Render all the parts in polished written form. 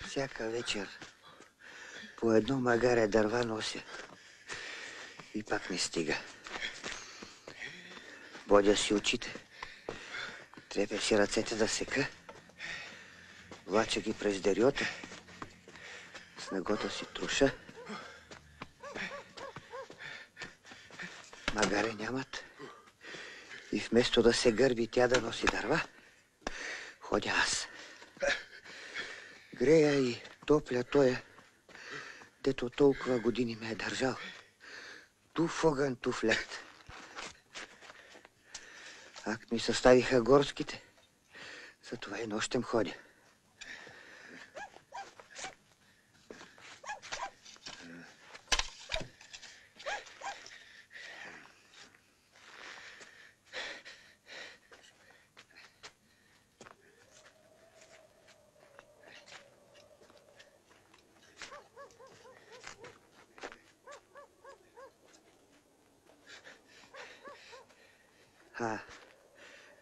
Всяка вечер по едно магаре дърва нося и пак не стига. Бодя си очите, трепя си ръцете да сека, влача ги през дерията, с нагота си труша. Магаре нямат и вместо да се гърби тя да носи дърва, ходя аз. Грея и топля тоя, дето толкова години ме е държал. Ту в огън, ту в лед. Ак ми съставиха горските, затова и нощем ходя.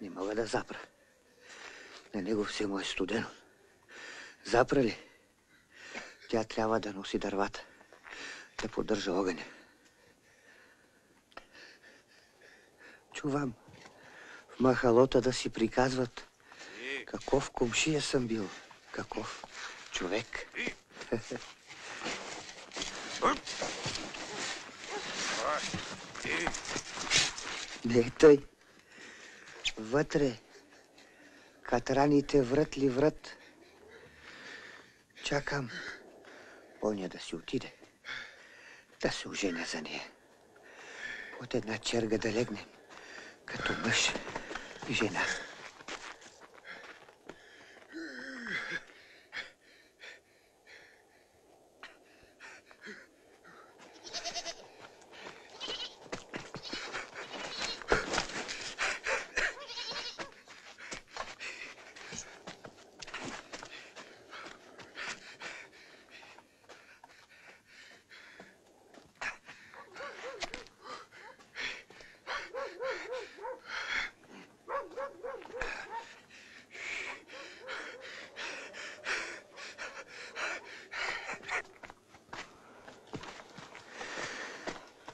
Не мога да запра. На него все му е студено. Запра ли? Тя трябва да носи дървата, да поддържа огъня. Чувам в махалота да си приказват каков комшия съм бил, каков човек. Не е той. Вътре катраните врат ли врат. Чакам Боня да си отиде, да се оженя за нея. Под една черга да легнем, като мъж и жена.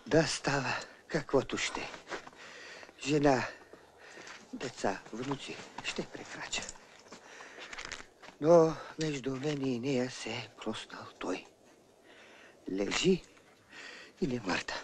Да става каквото ще. Жена, деца, внуци ще прекрача. Но между мен и нея се е проснал той. Лежи и не мърда.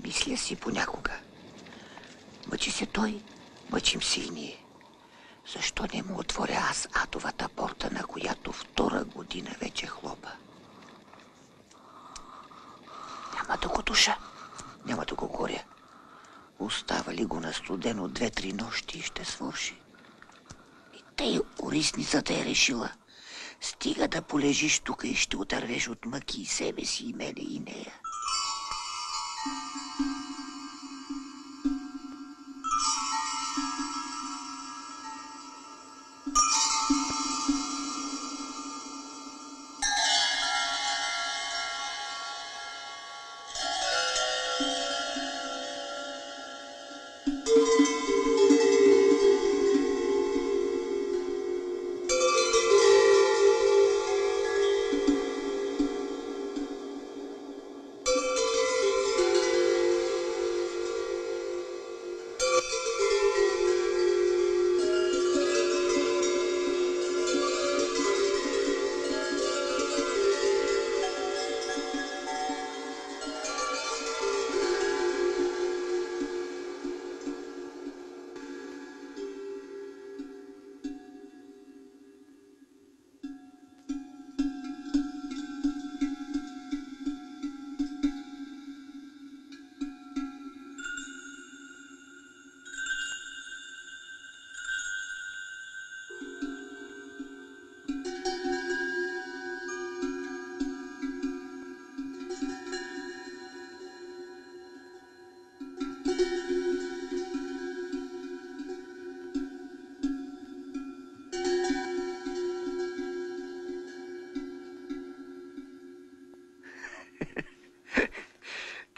Мисля си понякога. Мъчи се той, мъчим се и ние. Защо не му отворя аз адовата порта, на която втора година вече хлопа? Няма да го душа, няма да го горя. Остава ли го на студено 2-3 нощи и ще свърши. И тъй орисницата е решила. Стига да полежиш тук и ще отървеш от мъки и себе си, и мене, и нея.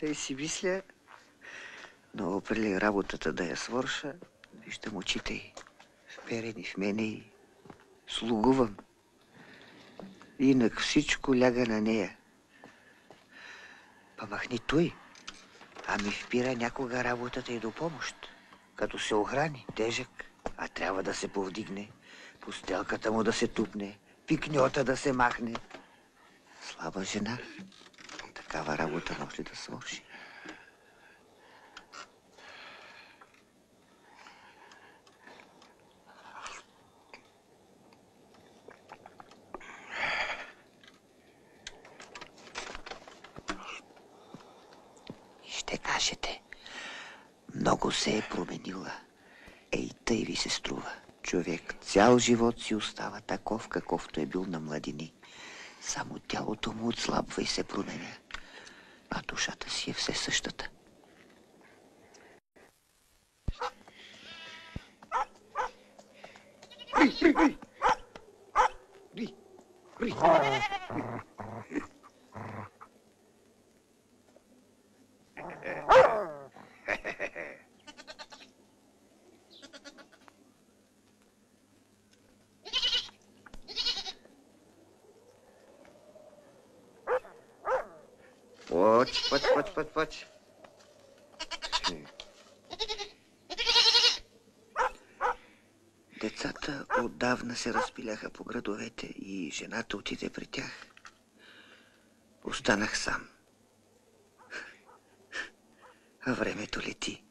Тъй си мисля, но преди работата да я свърша, виждам очите й, вперени в мене и слугувам. Инак всичко ляга на нея. Па махни той, а ми впира някога работата й до помощ. Като се охрани, тежък, а трябва да се повдигне, постелката му да се тупне, пикньота да се махне. Слаба жена, такава работа може ли да свърши? Ще кажете, много се е променила. Ей, тъй ви се струва. Човек цял живот си остава таков, каковто е бил на младини. Само тялото му отслабва и се променя, а душата си е все същата. Поч. Децата отдавна се разпиляха по градовете и жената отиде при тях. Останах сам. А времето лети.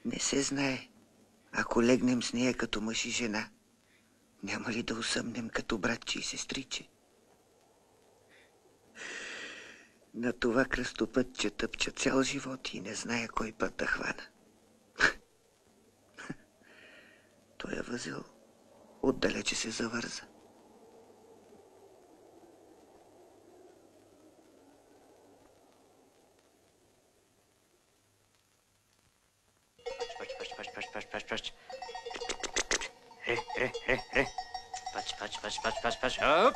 Не се знае, ако легнем с нея като мъж и жена, няма ли да усъмнем като братче и сестриче? На това кръстопътче тъпча цял живот и не знае кой път да хвана. Той е възел, отдалече се завърза. Пач. Пач. Оп.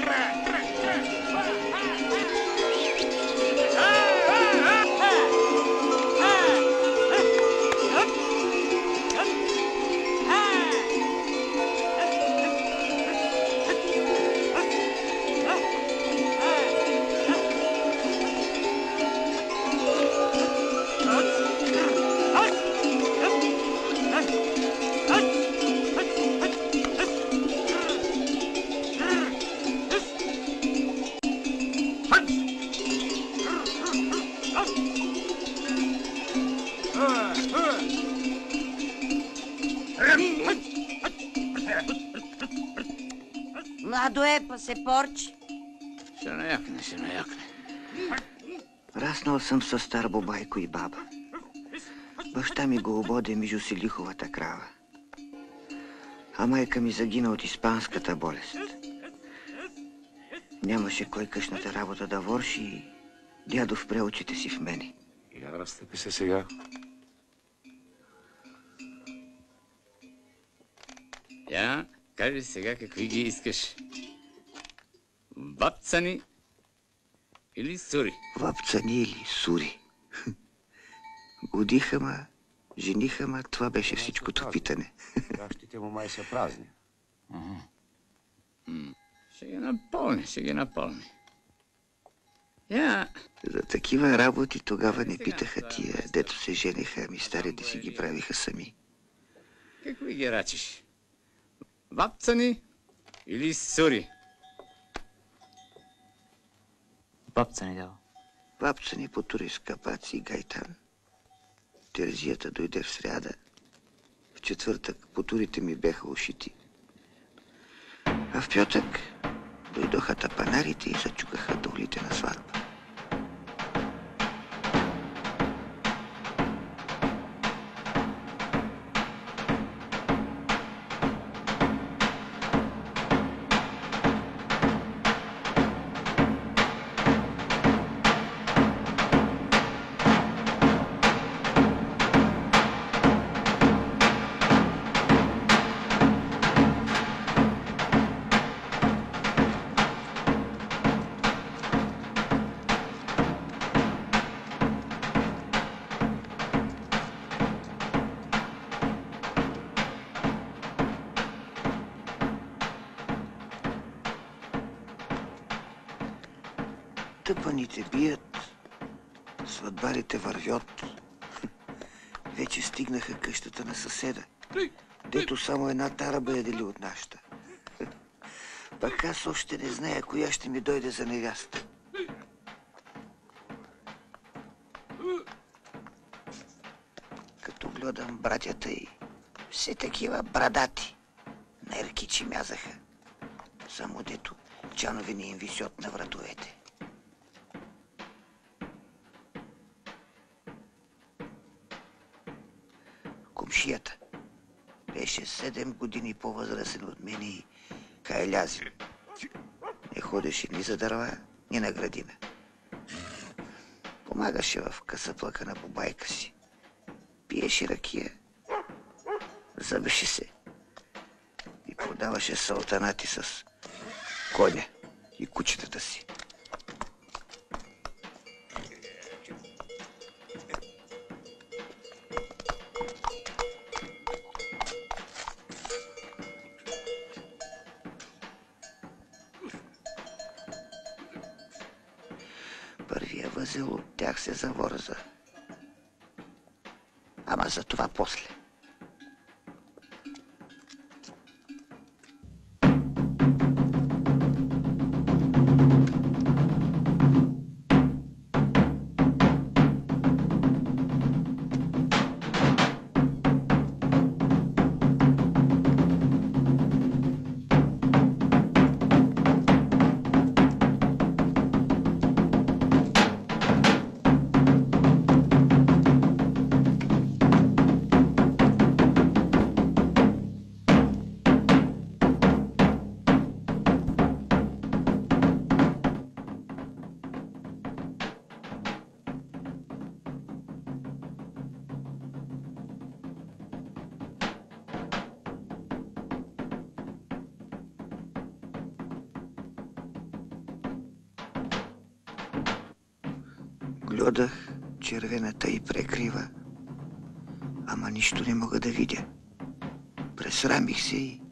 Ре. Младо е, па се порчи. Ще наякне. Раснал съм със стар бабайко и баба. Баща ми го ободе между селиховата крава. А майка ми загина от испанската болест. Нямаше кой къщната работа да върши и дядо впре очите си в мене. Я разтъпи се сега. Я, кажи сега какви ги искаш. Вапцани или сури? Вапцани или сури. Годиха ма, жениха ма, това беше всичкото питане. Гащите му май са празни. Ще ги напълни. Я... За такива работи тогава не питаха тия, дето се жениха, ами старите си ги правиха сами. Какви ги рачиш? Вапцани или сури? Вапцани, дядо. Вапцани потури с капаци и гайтан. Терезията дойде в сряда. В четвъртък потурите ми беха ушити. А в петък дойдоха тапанарите и зачукаха долите на сватба. тъпаните бият, сватбарите вървят. Вече стигнаха къщата на съседа, дето само една тараба е дели от нашата. Пък аз още не зная коя ще ми дойде за невяста. Като гледам братята й, все такива брадати, неркичи мязаха. Само дето чанове не им висят на вратовете. Комшията беше 7 години по-възрастен от мен и кайлязил. Не ходеше ни за дърва, ни на градина. Помагаше в късаплъка на бабайка си. Пиеше ракия, зъбеше се и продаваше салтанати с коня и кучетата си. Първия възел от тях се заворза. Ама за това после. Гледах червената и прекрива, ама нищо не мога да видя. Пресрамих се и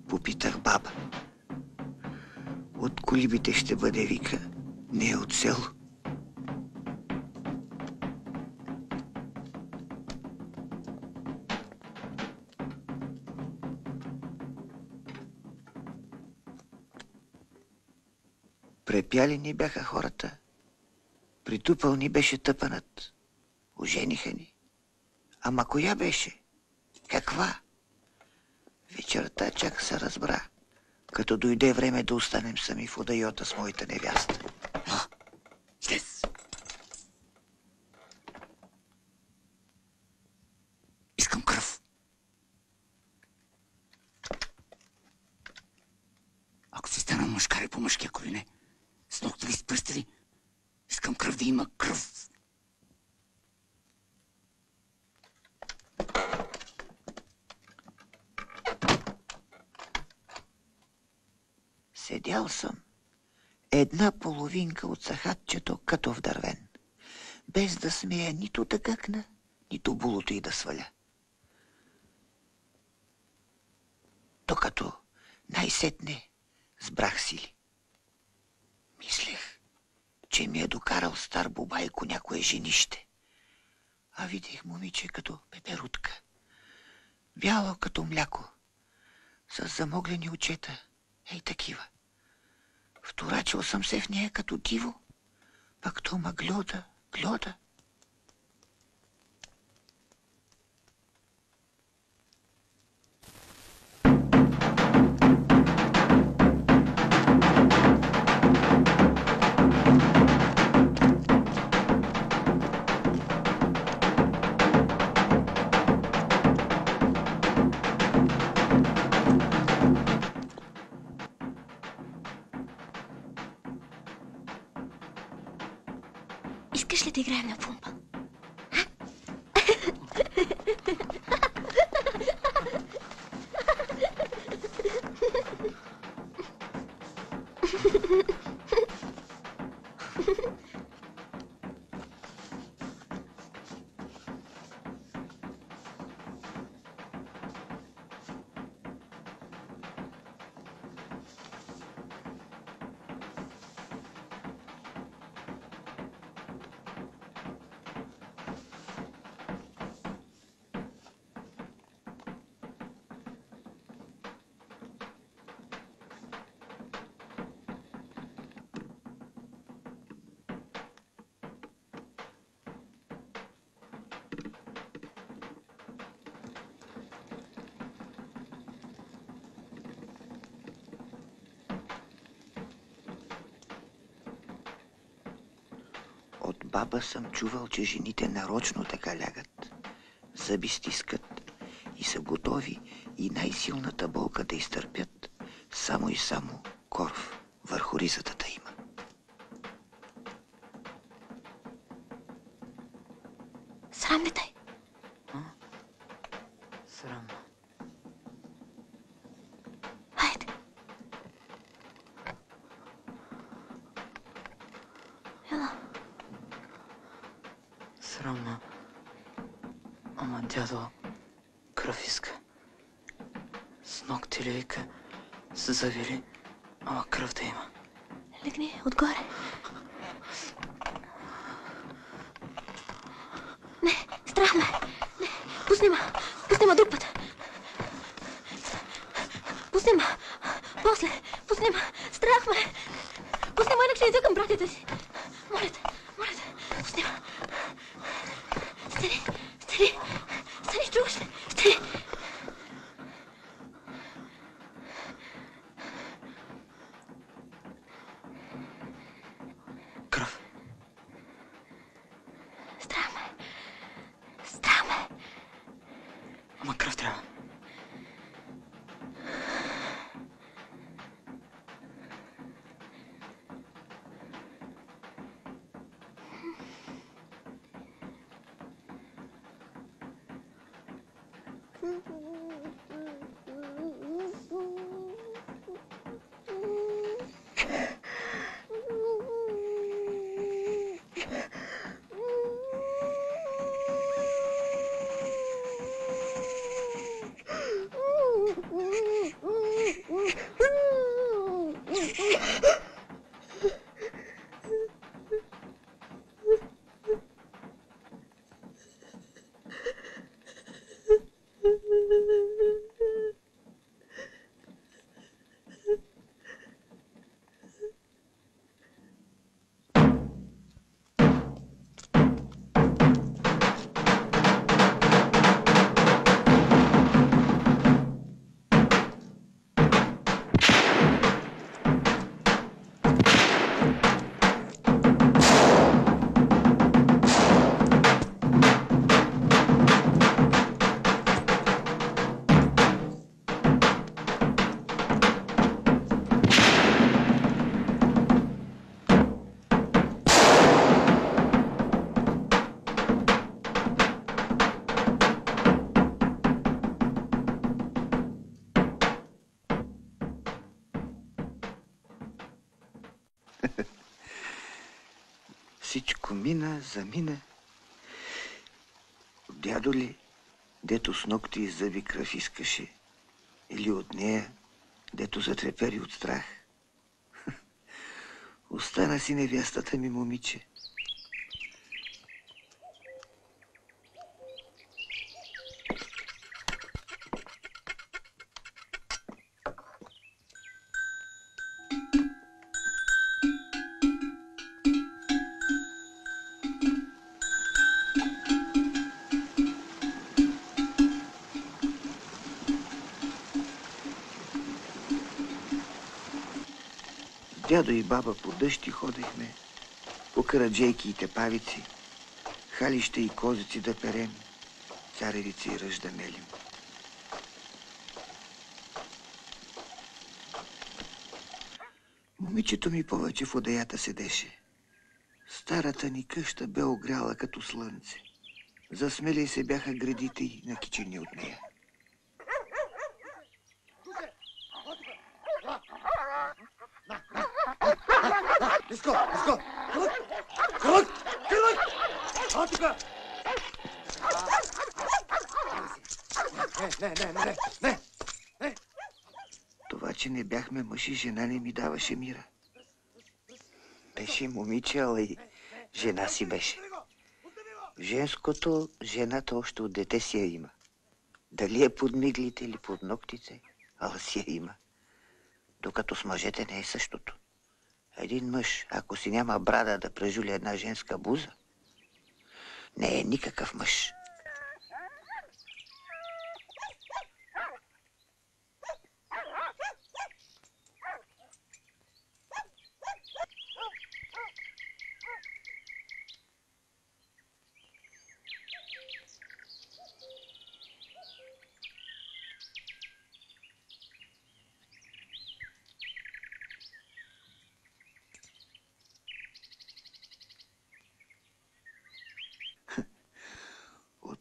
попитах баба. От колибите ще бъде, вика, не е от село. Препяли ни бяха хората. Притупал ни беше тъпанът. Ожениха ни. Ама коя беше? Каква? Вечерта чак се разбра, като дойде време да останем сами в удайота с моята невяста. Излез! Искам кръв. Ако си стана мъжкари по мъжки, ако ли не, с ногти ли, с пръсти ли, искам кръв, да има кръв. Седял съм една половинка от сахатчето като вдървен, без да смея нито да гъкна, нито булото и да сваля. Докато най-сетне сбрах сили. Мислех, че ми е докарал стар бубайко някое женище. А видях момиче като пеперутка, бяло като мляко, с замоглени очета, ей такива. Вторачил съм се в нея като диво, пак то ма гледа. Искаш ли да играем на пумпа? баба съм чувал, че жените нарочно така лягат. Зъби стискат и са готови и най-силната болка да изтърпят. Само и само корф върху ризата има. Срам ли тъй? Срам. Хайде. Ела. Срам. Ама дядо кръв иска. С ногти лейка се завили, ама кръв да има. Легни отгоре. Не, страх ме. Не, пусни ма друг път. Пусни ма. После, пусни ма. Страх ме. Пусни ма, инак ще извикам братята си. Моля те, пусни ма. Стани, чуваш ли? Стани. Кръв. Страх ме. Ама кръв трябва. Всичко мина, замина. От дядо ли, дето с ногти и зъби кръв искаше, или от нея, дето затрепери от страх. Остана си невястата ми, момиче. Дядо и баба по дъжди ходехме, по караджейки и тепавици, халища и козици да перем, царевици и ръж да мелим. Момичето ми повече в одеята седеше. Старата ни къща бе огряла като слънце. Засмели се бяха гредите й накичени от нея. Леско! Кълък! А, тука! Не! Това, че не бяхме мъж и жена, не ми даваше мира. Беше момиче, ала и жена си беше. Женското, жената още от дете си я има. Дали е под миглите или под ногтите, ала си я има. Докато с мъжете не е същото. Един мъж, ако си няма брада да прежули една женска буза, не е никакъв мъж.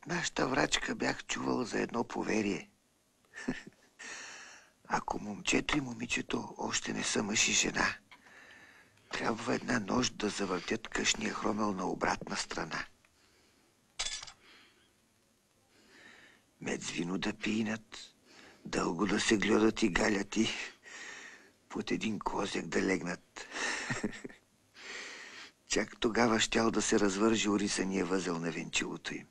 нашата врачка бях чувал за едно поверие. Ако момчето и момичето още не са мъж и жена, трябва една нощ да завъртят къшния хромел на обратна страна. Мед с вино да пинат, дълго да се гледат и галят и под един козяк да легнат. Чак тогава щял да се развържи орисания възел на венчилото им.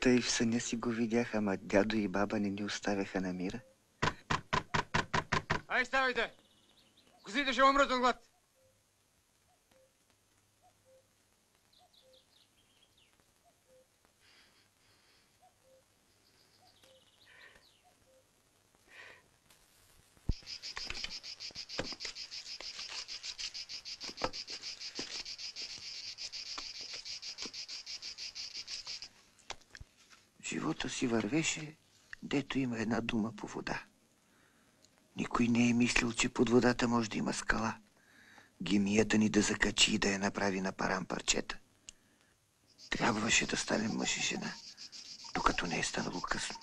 Тъй в съня си го видях, ама дядо и баба не ни оставяха на мира. Ай, ставайте! Козите ще умрат от глад! Живота си вървеше, дето има една дума по вода. Никой не е мислил, че под водата може да има скала. Гемията ни да закачи и да я направи на парам парчета. Трябваше да станем мъж и жена, докато не е станало късно.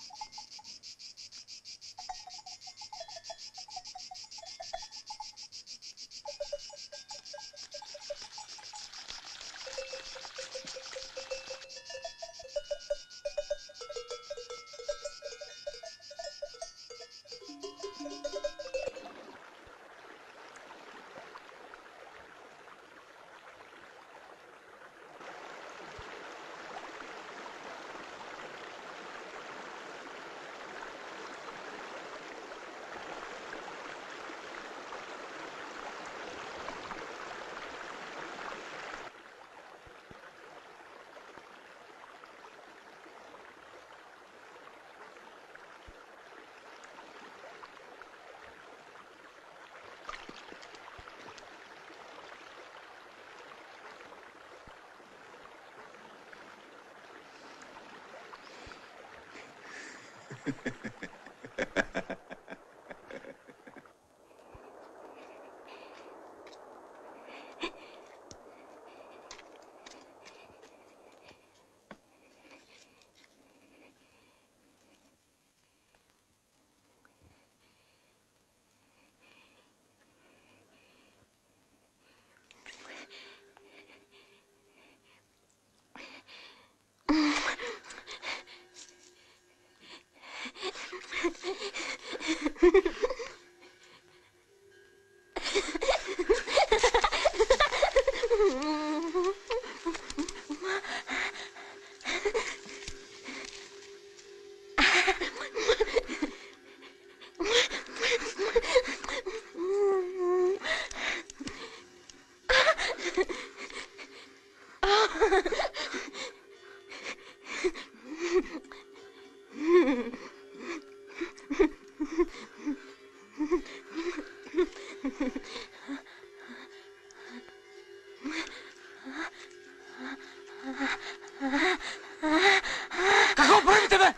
Какво правите, бе?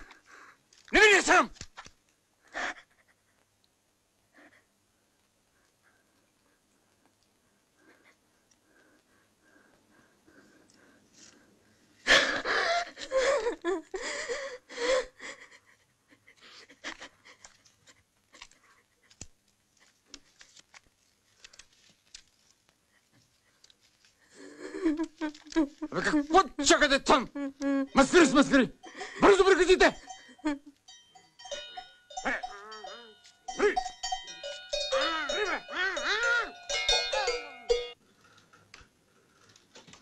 Не ви ли е срам? Абе, какво чакате там? Маскари с маскари! Бързо прекратите!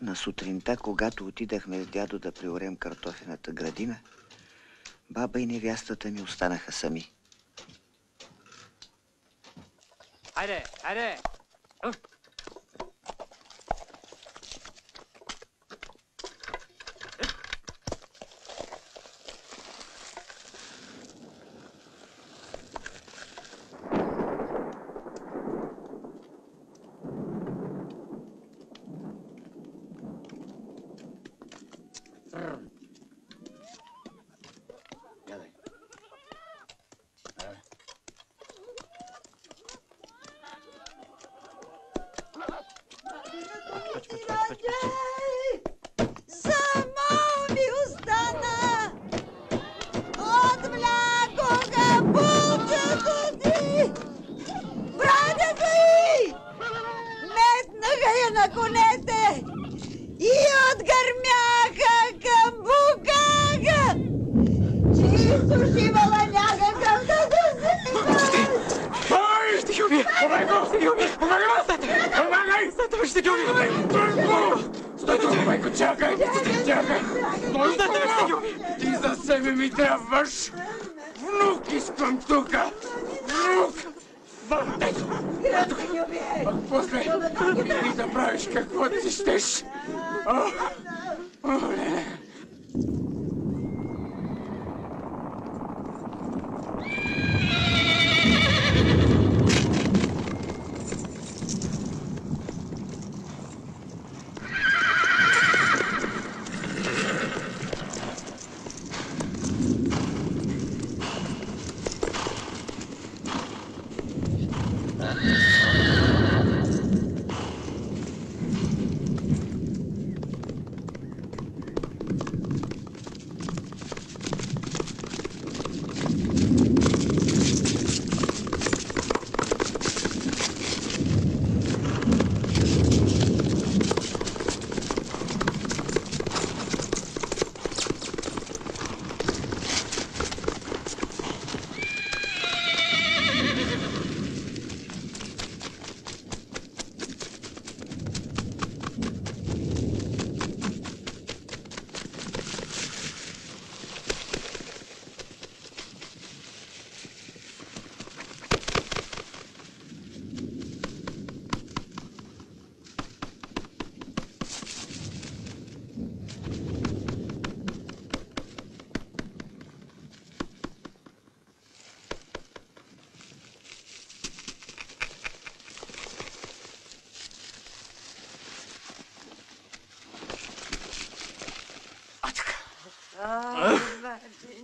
На сутринта, когато отидахме с дядо да приорем картофената градина, баба и невястата ми останаха сами. Хайде, хайде! Само ми остана от млякога булчето ти! Брадята й! Метнаха я на конете и отгърмяха към букага! Че изсушивала някакъв да дозима! Ще ги убие! Ще ги убие! Помагай! Помагай! Ще ги убие! Стой тук, майко, чакай! Чакай! Ще ги убие! Ти за себе ми трябваш! Внук искам тука! Внук! Ето! Пък после ти да правиш каквото си щеш! Оле!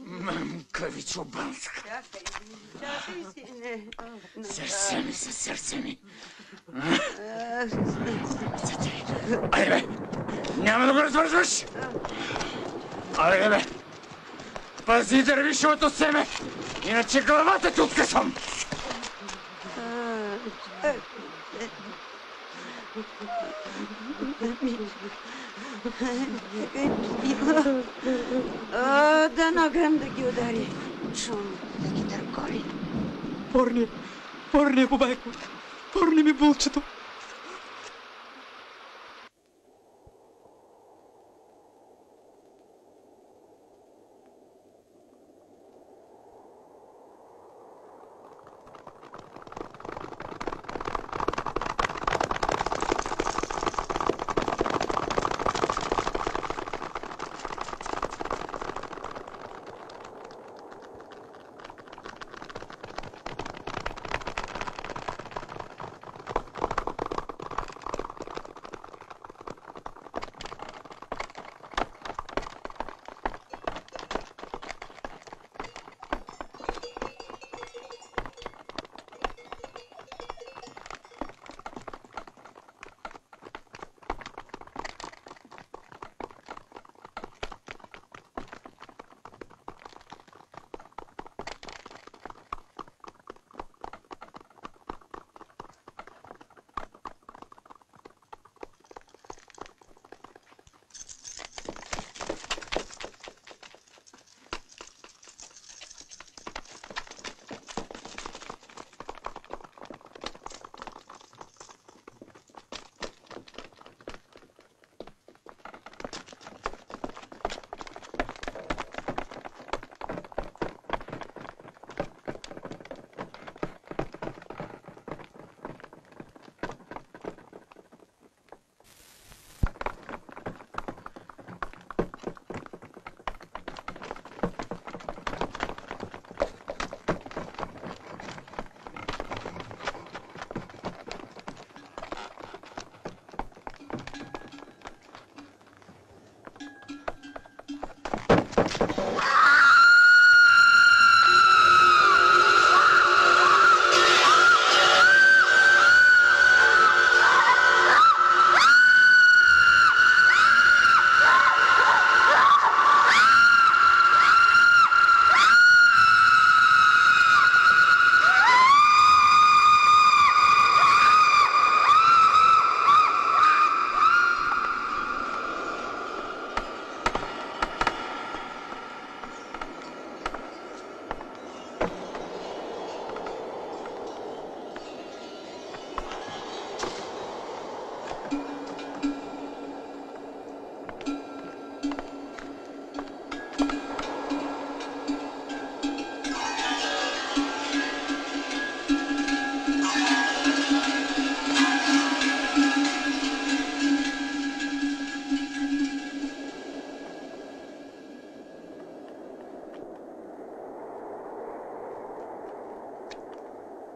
Мамка ви чубанска. Чакай си, не. Сърце ми със сърце ми. Айде, бе! Няма да го развързваш! Айде, бе! Пази дървишовото семе, иначе главата ти откъсвам! Дано гръм да ги удари. Шум да ги търколи. Порни, бабайко! Порни ми булчето!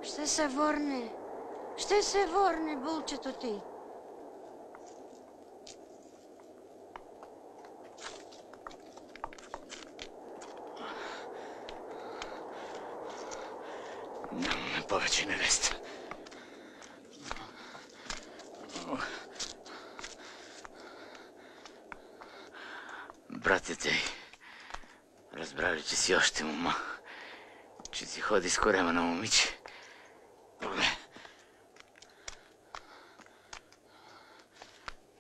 Ще се върне. Ще се върне, булчето ти. Нямаме повече невеста. Братята й разбрали, че си още мома, че си ходи с корема на момиче. Добре.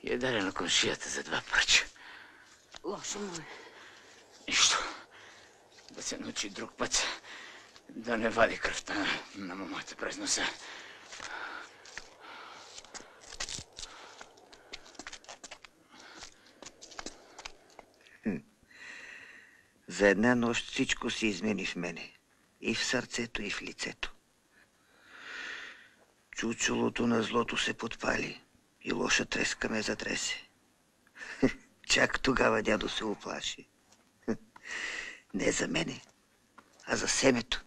И е дали на комшията за 2 пръча. Лошо му е. Нищо. Да се научи друг път да не вади кръвта на момата през носа. За една нощ всичко се измени в мене. И в сърцето, и в лицето. Чучулото на злото се подпали и лоша треска ме затресе. Чак тогава дядо се уплаши. Не за мене, а за семето.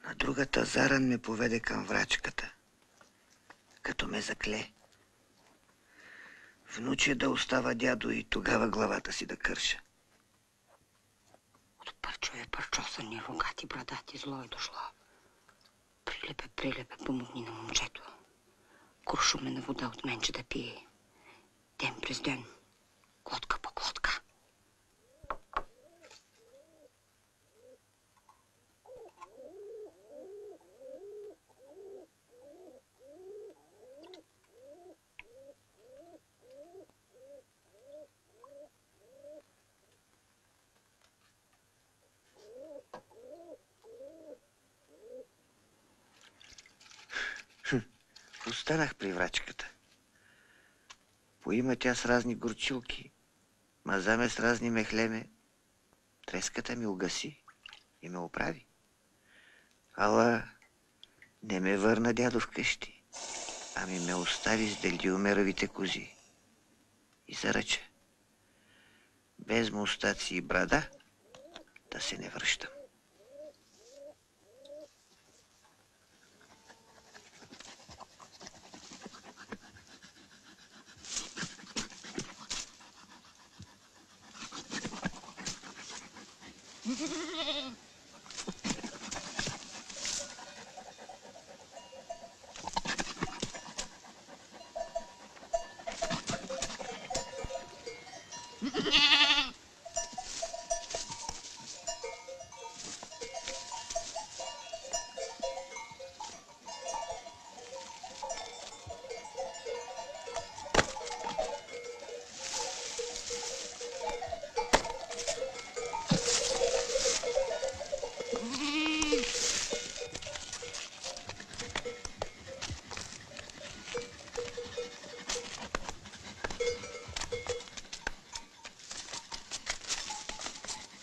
На другата заран ме поведе към врачката, като ме закле. Внуче да остава дядо и тогава главата си да кърша. От парчосани, рогати, брадати, зло е дошло. Прилепе, помогни на момчето. Куршумена вода от менче да пие. Ден през ден, глотка по глотка. Останах при врачката. Поима тя с разни горчилки, мазаме с разни мехлеме. Треската ми угаси и ме оправи. Ала не ме върна дядо вкъщи, ами ме остави с делдиомеровите кози. И заръча, без мустаци и брада, да се не връщам.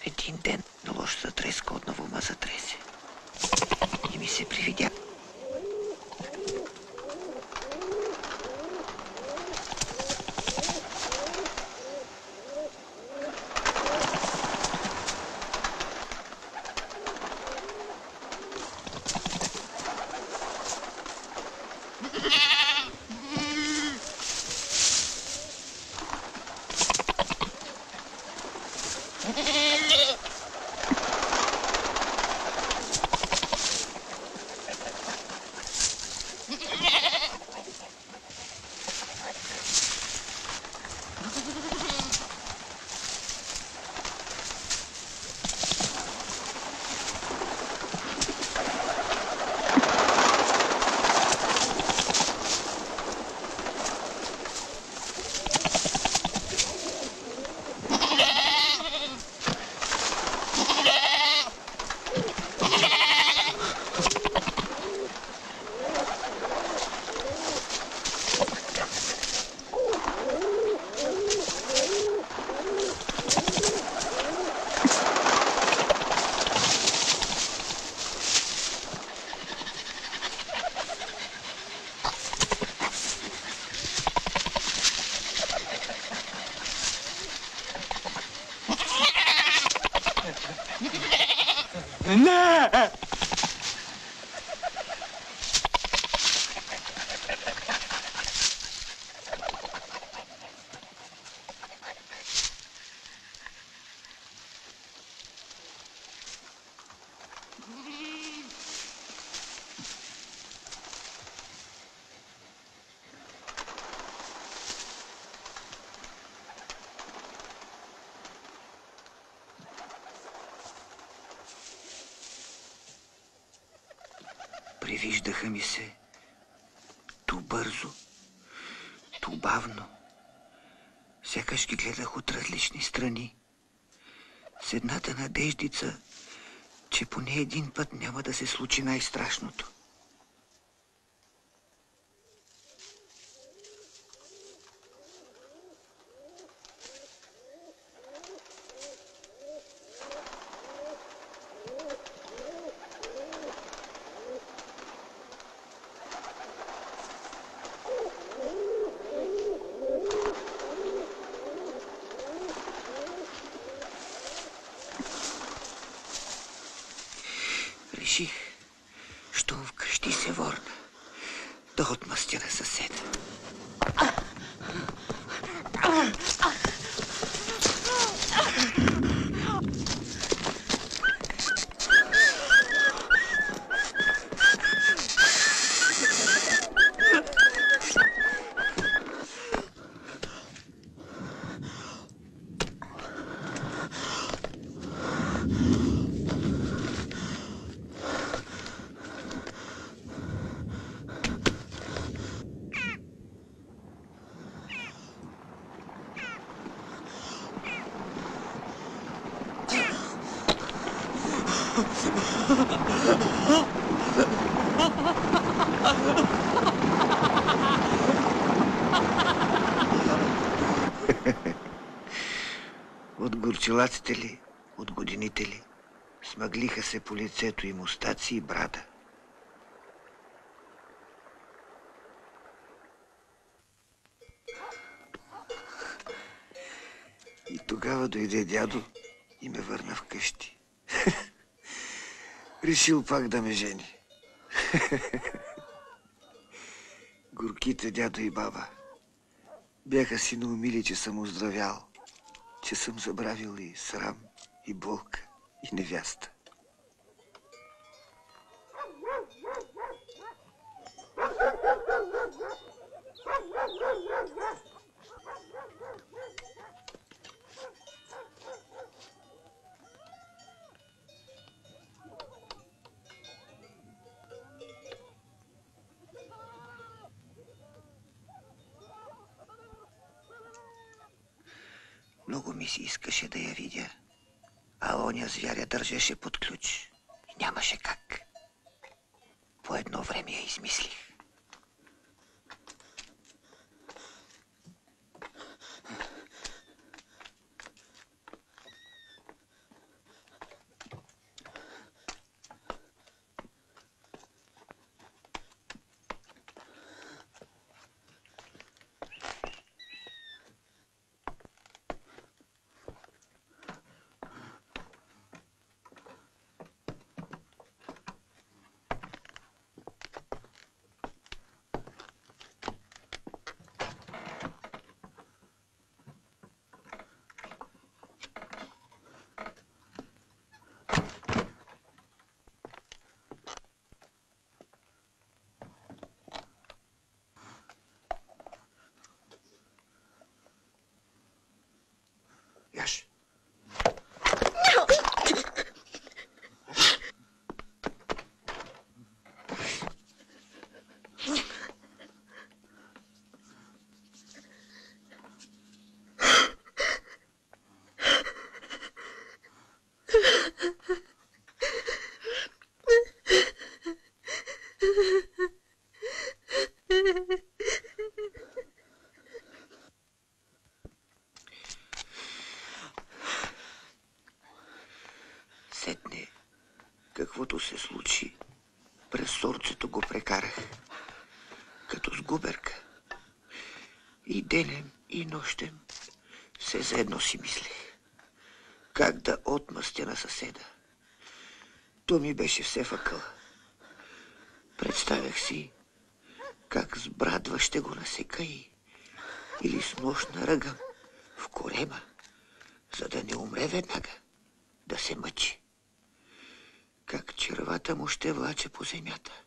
Един ден на лошата треска отново ма затресе. И ми се привидя. Не! Привиждаха ми се ту бързо, ту бавно. Сякаш ги гледах от различни страни. С едната надеждица, че поне един път няма да се случи най-страшното. Реших, щом вкъщи се върна, да отмъстя на съседа. От горчилаците ли, от годините ли, смъглиха се по лицето и мустаци и брада. И тогава дойде дядо и ме върна вкъщи. Решил пак да ме жени. Горките дядо и баба бяха си наумили, че съм оздравял, че съм забравил и срам, и болка, и невяста. Много ми се искаше да я видя, а оня звяря държеше под ключ. И нямаше как. По едно време я измислих. Яш. Сетне, каквото се случи, през сърцето го прекарах, като с губерка. И денем, и нощем все заедно си мислех, как да отмъстя на съседа. То ми беше все въкъла. Представях си, как с брадва ще го насека или с нож наръгам в корема, за да не умре веднага, да се мъчи. Как червата му ще влача по земята.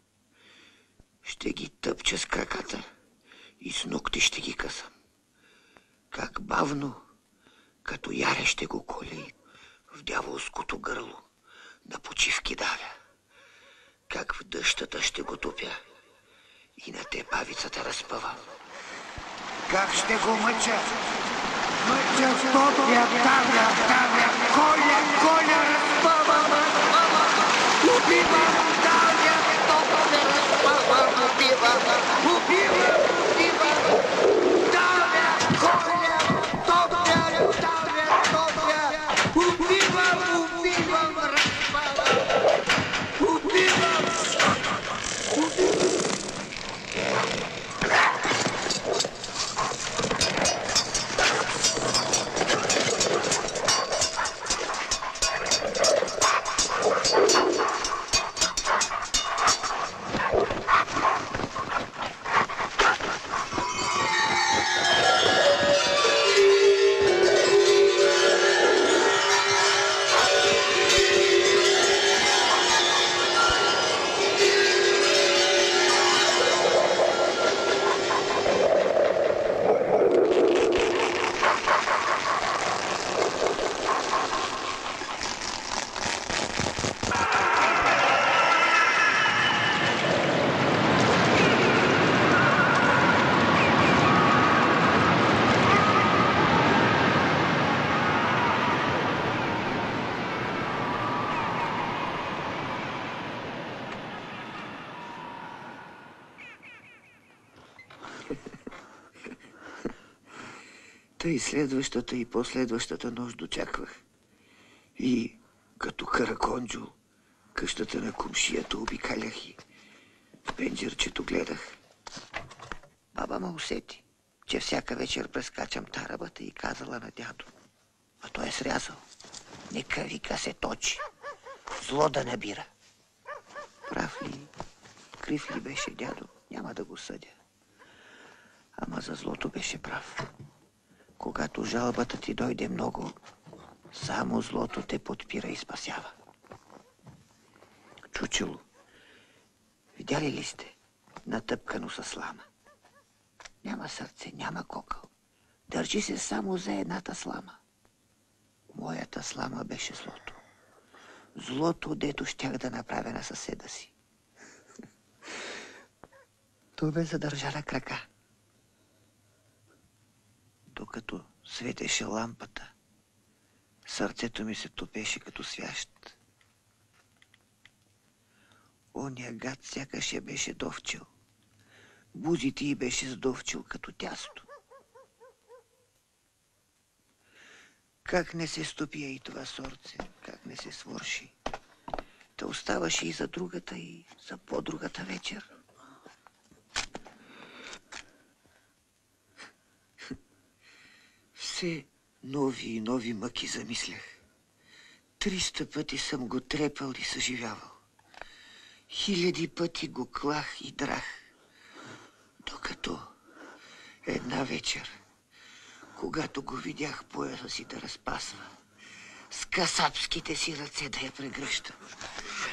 Ще ги тъпча с краката и с ногти ще ги късам. Как бавно, като яре ще го коля в дяволското гърло, на почивки давя. как в дъщата ще го топя и на те павицата разпъвам. Как ще го мъча? Мъча, топя, давя, коля, разпъвам, убивам, давя, топя, разпъвам, убивам, давя, коля, топя, убивам, разпъвам, убивам. И следващата и последващата нощ дочаквах. И като караконджо къщата на комшията обикалях и в пенджерчето гледах. Баба ме усети, че всяка вечер прескачам тарабата и казала на дядо. А той е срязал. Нека, вика, се точи. Зло да набира. Прав ли, крив ли беше дядо, няма да го съдя. Ама за злото беше прав. Когато жалбата ти дойде много, само злото те подпира и спасява. Чучело, видяли ли сте? Натъпкано със слама. Няма сърце, няма кокъл. Държи се само за едната слама. Моята слама беше злото. Злото, дето щях да направя на съседа си. То бе задържа на крака. Докато светеше лампата, сърцето ми се топеше като свящ. Оня гад сякаш я беше довчил. Бузите й беше сдовчил като тясто. Как не се стопия и това сорце, как не се свърши. Та оставаше и за другата, и за по-другата вечер. Все нови и нови мъки замислях. 300 пъти съм го трепал и съживявал. 1000 пъти го клах и драх. Докато една вечер, когато го видях пояса си да разпасва, с касапските си ръце да я прегръща,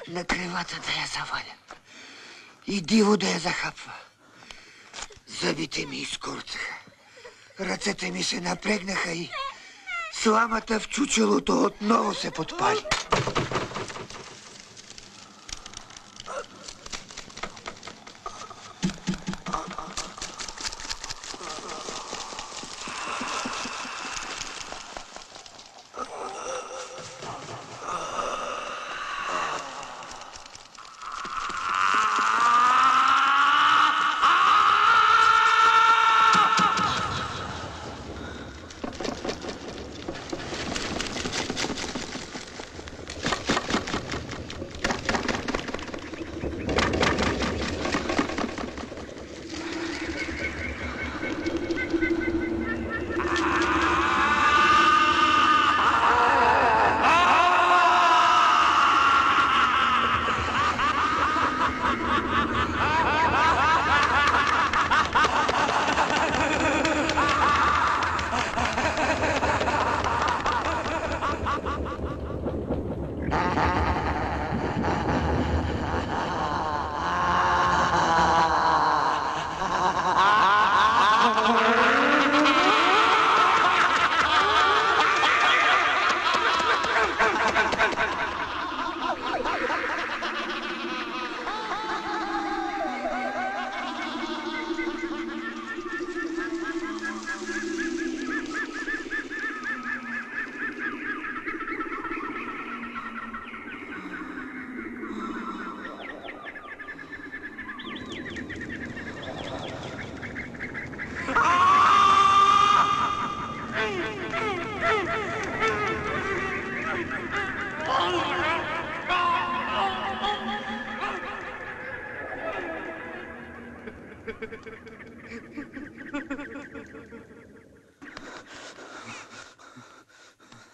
на кревата да я заваля и диво да я захапва. Зъбите ми изкорцаха. Ръцете ми се напрегнаха и сламата в чучелото отново се подпали.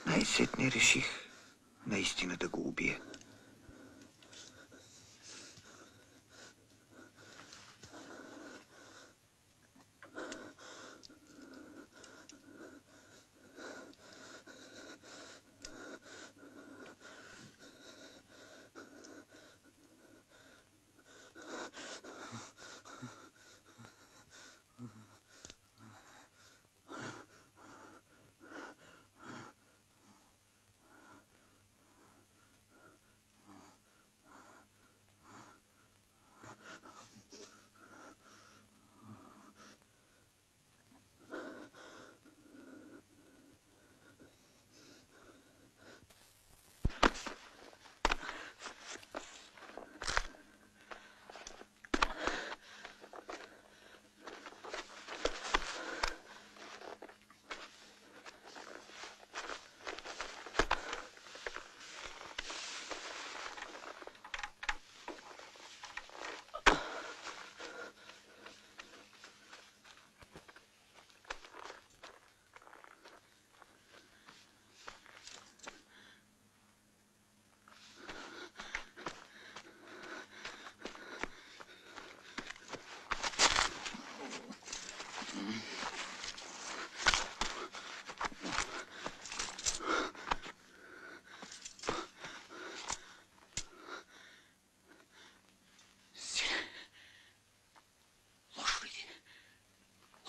Най-сетне реших наистина да го убия.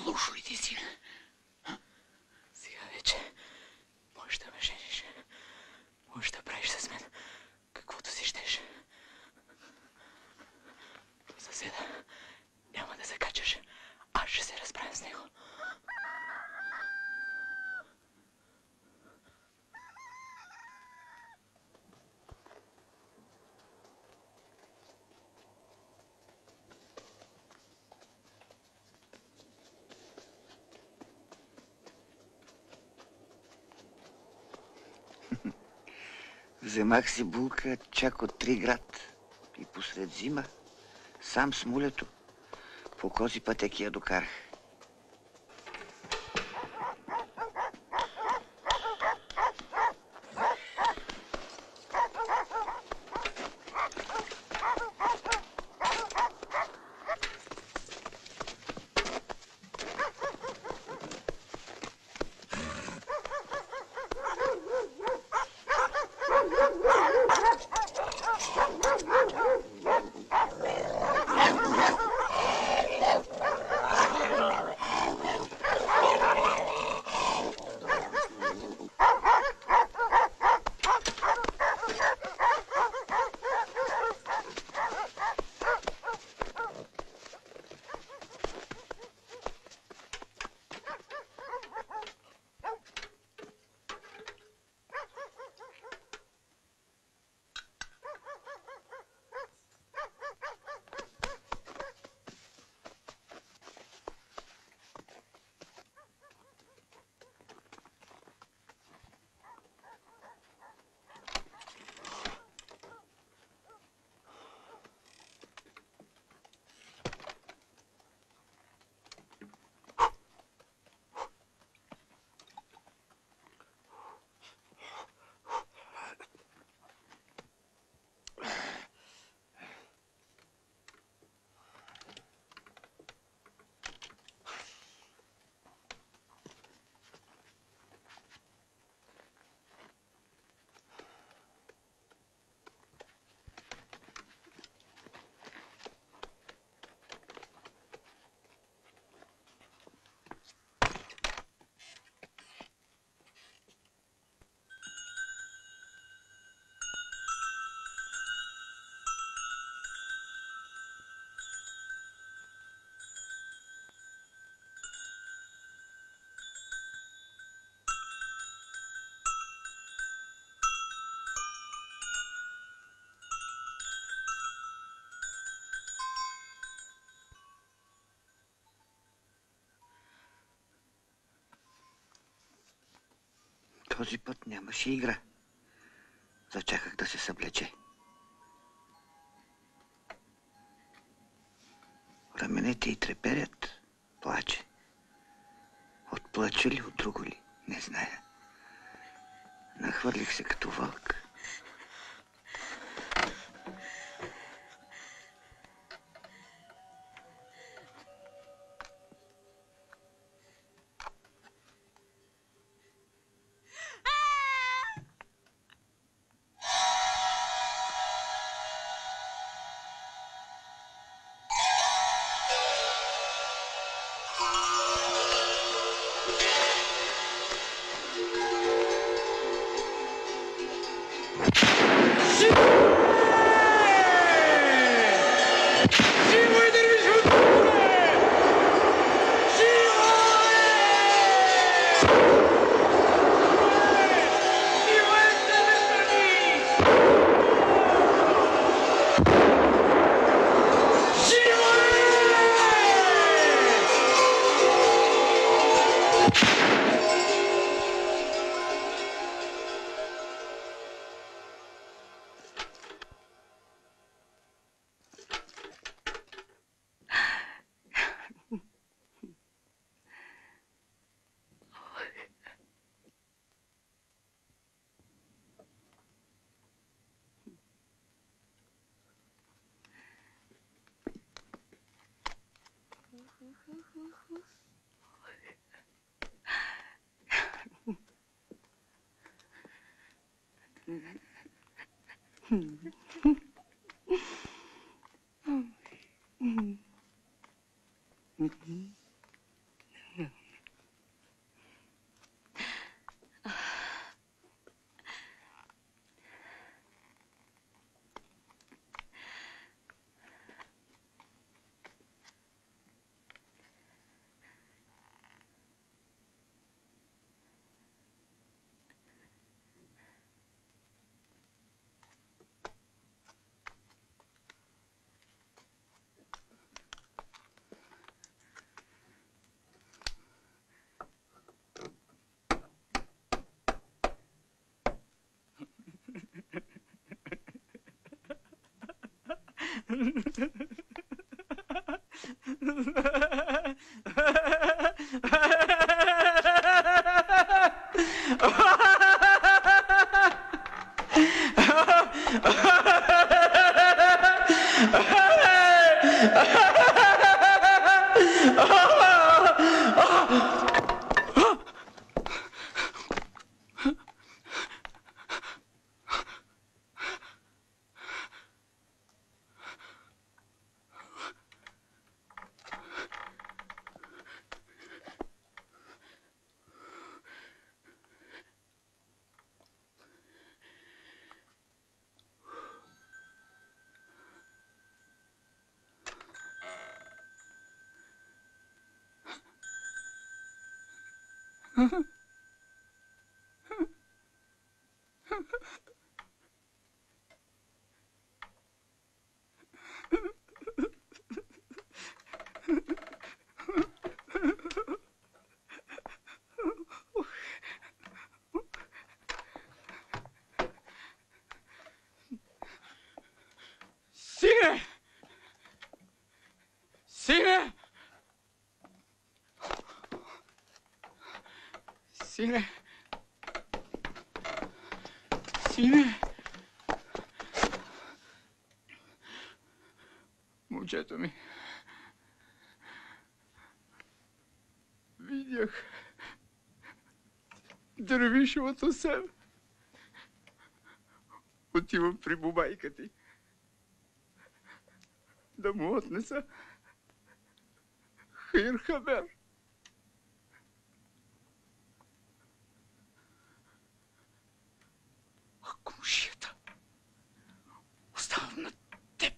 Лошо ли ти, сине? Сега вече можеш да ме жениш. Можеш да правиш с мен каквото си щеш. Съседа няма да се качаш. Аз ще се разправя с него. Вземах си булка чак от Триград и посред зима, сам с мулето, по кози пътеки я докарах. Този път нямаше игра. Зачаках да се съблече. Раменете й треперят. Плаче. От плача ли, от друго ли? Не зная. Нахвърлих се като вълк. Сине! Сине! Сине! Сине! Момчето ми. Видях Дервишевото село. Отивам при бубайка ти. Да му отнеса хайр хабер. А комшията оставам на теб.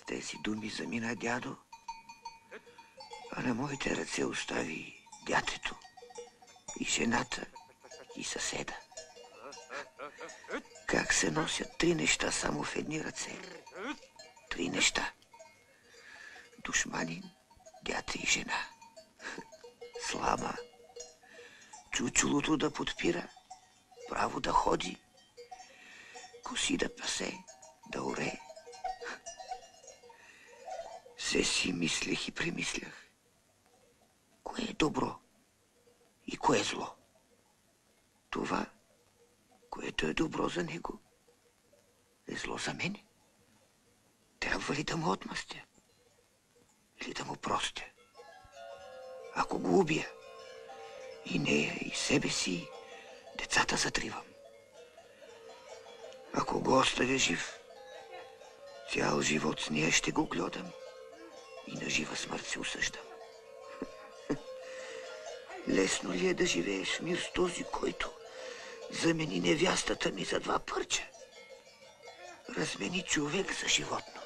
С тези думи замина дядо, а на моите ръце остави дятето и жената и съседа. Как се носят три неща само в едни ръце? Три неща. Душманин, дядо и жена. Слама. Чучулото да подпира, право да ходи, коси да пасе, да оре. Все си мислех и премислях. Кое е добро и кое е зло? Това, което е добро за него, е зло за мене. Трябва ли да му отмъстя? Или да му простя? Ако го убия, и нея, и себе си, децата затривам. Ако го оставя жив, цял живот с нея ще го гледам и на жива смърт се осъждам. Лесно ли е да живееш в мир с този, който замени невястата ми за два пърча? Размени човек за животно.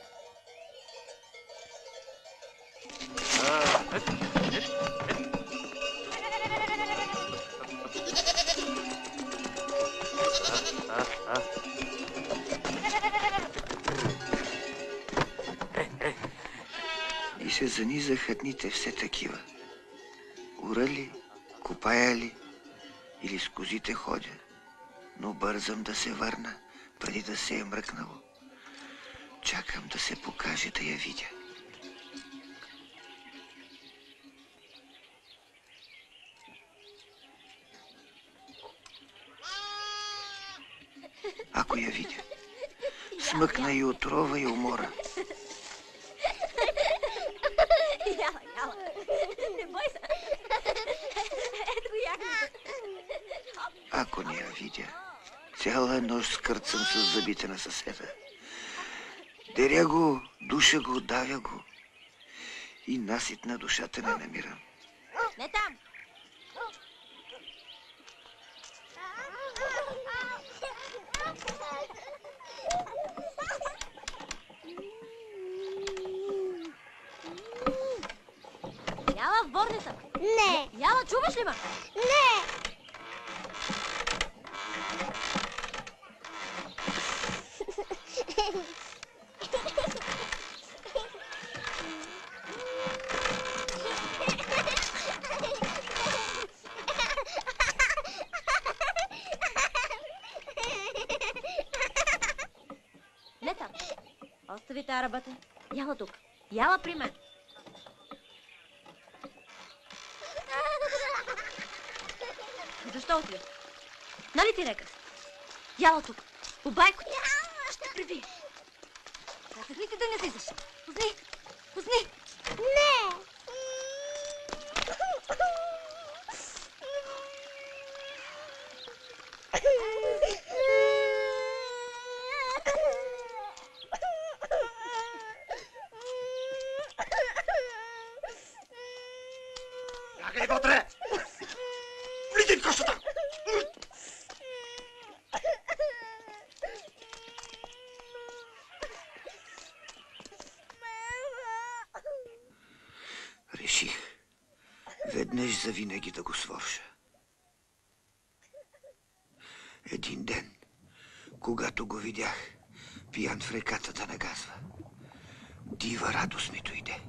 И се занизаха дните все такива. Урали, копаяли или с козите ходя, но бързам да се върна, преди да се е мръкнало. Чакам да се покаже, да я видя. Ако я видя, смъкна и отрова и умора. Яла, не бой се. Ето го ягодата. Ако не я видя, цяла нощ скърцам с зъбите на съседа. Деря го, душа го, давя го и наситна душата не намирам. Не там. Яла, в борница. Не, Яла, чуваш ли ме? не. Не там. Остави тази работа. Яла тук. Яла при мен. Защо отвия? Нали ти реках? Яла тук. По байко ти. Ще прибие. Казах ли ти да не слизаш? Пусни! Пусни! Не. Бягай вътре! Влизай в къщата! Реших веднъж завинаги да го свърша. Един ден, когато го видях пиян в реката да нагазва, дива радост ми дойде.